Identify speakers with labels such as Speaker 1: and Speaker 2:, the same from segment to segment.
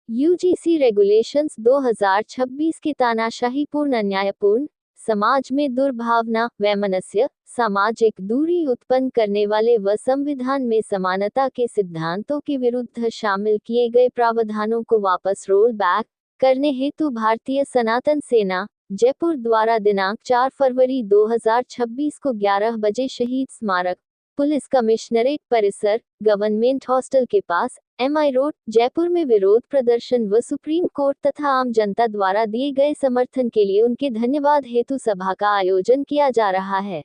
Speaker 1: UGC regulations 2026 के तानाशाहीपूर्ण, अन्यायपूर्ण, समाज में दुर्भावना, वैमनस्य, सामाजिक दूरी उत्पन्न करने वाले व संविधान में समानता के सिद्धांतों के विरुद्ध शामिल किए गए प्रावधानों को वापस रोल बैक करने हेतु भारतीय सनातन सेना, जयपुर द्वारा दिनांक 4 फरवरी 2026 को 11 बजे शहीद स्मारक, पुलिस कमिश्नरेट परिसर, गवर्नमेंट हॉस्टल के पास, MI रोड, जयपुर में विरोध प्रदर्शन व सुप्रीम कोर्ट तथा आम जनता द्वारा दिए गए समर्थन के लिए उनके धन्यवाद हेतु सभा का आयोजन किया जा रहा है।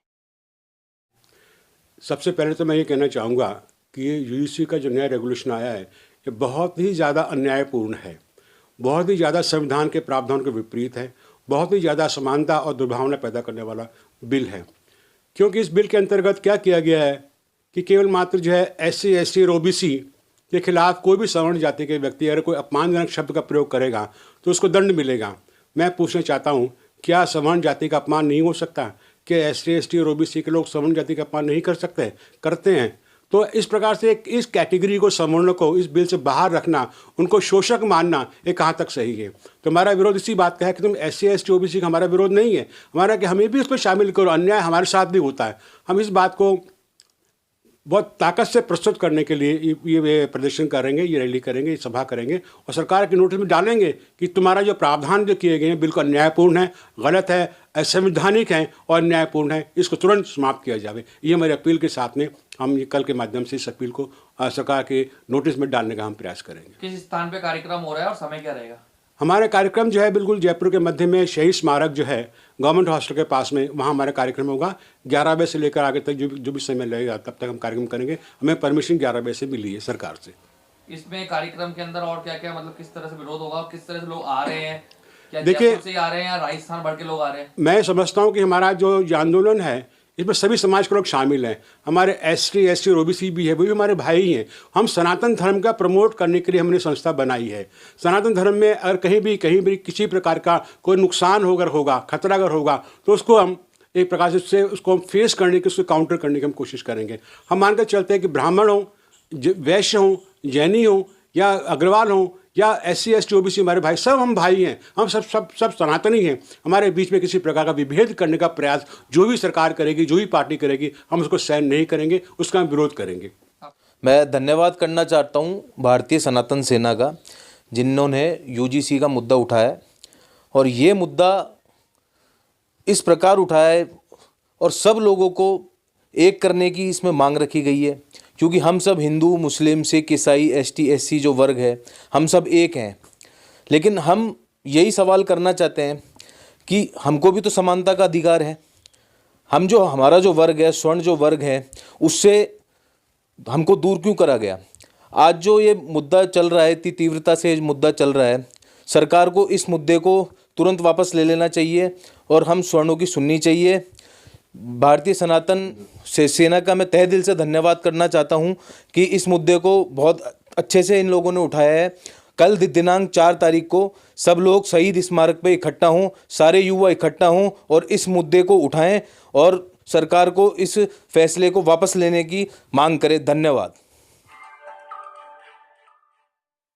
Speaker 2: सबसे पहले तो मैं ये कहना चाहूँगा कि ये यूजीसी का जो नया रेगुलेशन आया है ये बहुत ही ज़्यादा अन्यायपूर्ण है, बहुत ही ज़्यादा संविधान के प्रावधानों के विपरीत है, बहुत ही ज़्यादा असमानता और दुर्भावना पैदा करने वाला बिल है। क्योंकि इस बिल के अंतर्गत क्या किया गया है कि केवल मात्र जो है SC, ST और OBC के खिलाफ कोई भी सवर्ण जाति के व्यक्ति अगर कोई अपमानजनक शब्द का प्रयोग करेगा तो उसको दंड मिलेगा। मैं पूछना चाहता हूँ, क्या सवर्ण जाति का अपमान नहीं हो सकता? क्या SC, ST और OBC के लोग सवर्ण जाति का अपमान नहीं कर सकते? करते हैं। तो इस प्रकार से इस कैटेगरी को, सवर्ण को इस बिल से बाहर रखना, उनको शोषक मानना, ये कहाँ तक सही है? तो हमारा विरोध इसी बात का है कि तुम SC, ST, OBC का हमारा विरोध नहीं है, हमारा कि हमें भी उसमें शामिल करो, अन्याय हमारे साथ भी होता है। हम इस बात को बहुत ताकत से प्रस्तुत करने के लिए ये प्रदर्शन करेंगे, ये रैली करेंगे, ये सभा करेंगे और सरकार के नोटिस में डालेंगे कि तुम्हारा जो प्रावधान जो किए गए हैं बिल्कुल अन्यायपूर्ण है, गलत है, असंवैधानिक है और अन्यायपूर्ण है, इसको तुरंत समाप्त किया जाए। ये हमारी अपील के साथ में हम ये कल के माध्यम से इस अपील को सरकार के नोटिस में डालने का हम प्रयास करेंगे।
Speaker 3: किस स्थान पे कार्यक्रम हो रहा है और समय क्या रहेगा?
Speaker 2: हमारा कार्यक्रम जो है बिल्कुल जयपुर के मध्य में शहीद स्मारक जो है गवर्नमेंट हॉस्टल के पास में, वहाँ हमारा कार्यक्रम होगा। 11 बजे से लेकर आगे तक जो भी समय लगेगा तब तक हम कार्यक्रम करेंगे। हमें परमिशन 11 बजे से मिली है सरकार से।
Speaker 3: इसमें कार्यक्रम के अंदर और क्या क्या, मतलब किस तरह से विरोध होगा और किस तरह से लोग आ रहे हैं? क्या
Speaker 2: देखिए,
Speaker 3: जयपुर से आ रहे हैं या राजस्थान भर के लोग आ रहे हैं?
Speaker 2: मैं समझता हूँ कि हमारा जो आंदोलन है इसमें सभी समाज के लोग शामिल हैं। हमारे ST, SC और OBC भी है, वो भी हमारे भाई ही हैं। हम सनातन धर्म का प्रमोट करने के लिए हमने संस्था बनाई है। सनातन धर्म में अगर कहीं भी किसी प्रकार का कोई नुकसान होगा, खतरा अगर होगा तो उसको हम एक प्रकार से उसको हम फेस करने की, उसको काउंटर करने की हम कोशिश करेंगे। हम मानकर चलते हैं कि ब्राह्मण हो, वैश्य हो, जैनी हो या अग्रवाल हो या SC, ST, OBC हमारे भाई, सब हम भाई हैं। हम सब सनातनी हैं। हमारे बीच में किसी प्रकार का विभेद करने का प्रयास जो भी सरकार करेगी, जो भी पार्टी करेगी, हम उसको सहन नहीं करेंगे, उसका हम विरोध करेंगे।
Speaker 4: मैं धन्यवाद करना चाहता हूँ भारतीय सनातन सेना का, जिन्होंने UGC का मुद्दा उठाया और ये मुद्दा इस प्रकार उठाया है और सब लोगों को एक करने की इसमें मांग रखी गई है, क्योंकि हम सब हिंदू, मुस्लिम, सिख, ईसाई, ST, SC जो वर्ग है, हम सब एक हैं। लेकिन हम यही सवाल करना चाहते हैं कि हमको भी तो समानता का अधिकार है। हमारा जो वर्ग है, स्वर्ण जो वर्ग है, उससे हमको दूर क्यों करा गया? आज जो ये मुद्दा चल रहा है, इतनी तीव्रता से मुद्दा चल रहा है, सरकार को इस मुद्दे को तुरंत वापस ले लेना चाहिए और हम स्वर्णों की सुननी चाहिए। भारतीय सनातन सेना का मैं तहे दिल से धन्यवाद करना चाहता हूं कि इस मुद्दे को बहुत अच्छे से इन लोगों ने उठाया है। कल दिनांक 4 तारीख को सब लोग शहीद स्मारक पे इकट्ठा हों, सारे युवा इकट्ठा हों और इस मुद्दे को उठाएं और सरकार को इस फैसले को वापस लेने की मांग करें। धन्यवाद।